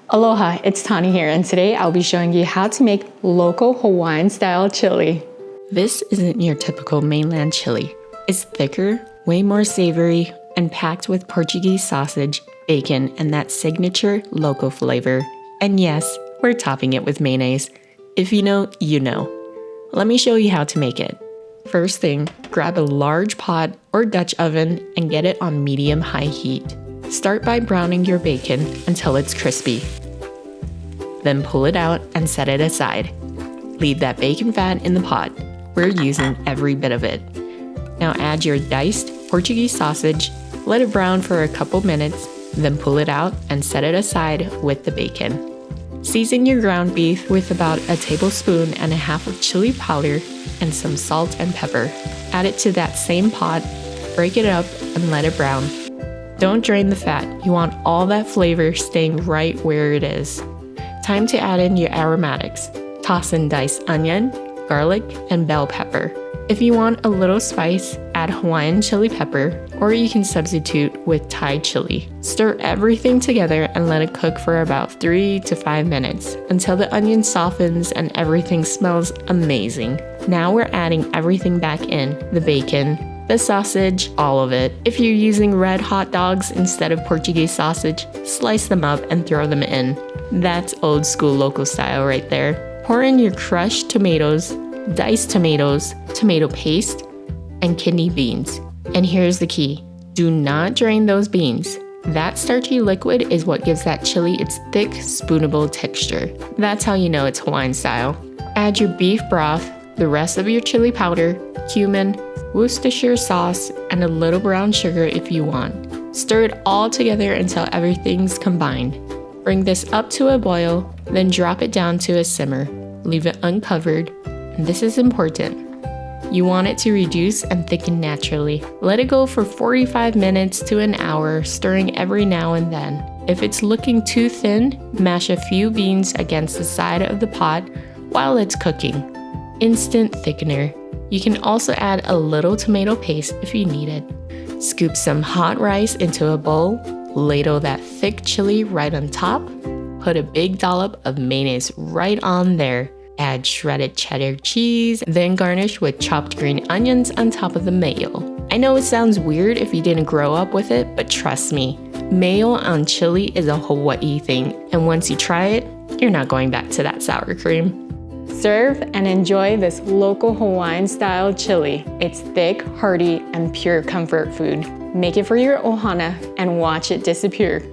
Aloha, it's Tani here, and today I'll be showing you how to make local Hawaiian style chili. This isn't your typical mainland chili. It's thicker, way more savory, and packed with Portuguese sausage, bacon, and that signature local flavor. And yes, we're topping it with mayonnaise. If you know, you know. Let me show you how to make it. First thing, grab a large pot or Dutch oven and get it on medium-high heat. Start by browning your bacon until it's crispy. Then pull it out and set it aside. Leave that bacon fat in the pot. We're using every bit of it. Now add your diced Portuguese sausage, let it brown for a couple minutes, then pull it out and set it aside with the bacon. Season your ground beef with about a tablespoon and a half of chili powder and some salt and pepper. Add it to that same pot, break it up, and let it brown. Don't drain the fat. You want all that flavor staying right where it is. Time to add in your aromatics. Toss in diced onion, garlic, and bell pepper. If you want a little spice, add Hawaiian chili pepper, or you can substitute with Thai chili. Stir everything together and let it cook for about 3 to 5 minutes until the onion softens and everything smells amazing. Now we're adding everything back in, the bacon, the sausage, all of it. If you're using red hot dogs instead of Portuguese sausage, slice them up and throw them in. That's old school local style right there. Pour in your crushed tomatoes, diced tomatoes, tomato paste, and kidney beans. And here's the key. Do not drain those beans. That starchy liquid is what gives that chili its thick, spoonable texture. That's how you know it's Hawaiian style. Add your beef broth, the rest of your chili powder, cumin, Worcestershire sauce, and a little brown sugar if you want. Stir it all together until everything's combined. Bring this up to a boil, then drop it down to a simmer. Leave it uncovered, and this is important. You want it to reduce and thicken naturally. Let it go for 45 minutes to an hour, stirring every now and then. If it's looking too thin, mash a few beans against the side of the pot while it's cooking. Instant thickener. You can also add a little tomato paste if you need it. Scoop some hot rice into a bowl, ladle that thick chili right on top, put a big dollop of mayonnaise right on there, add shredded cheddar cheese, then garnish with chopped green onions on top of the mayo. I know it sounds weird if you didn't grow up with it, but trust me, mayo on chili is a Hawaii thing, and once you try it, you're not going back to that sour cream. Serve and enjoy this local Hawaiian style chili. It's thick, hearty, and pure comfort food. Make it for your ohana and watch it disappear.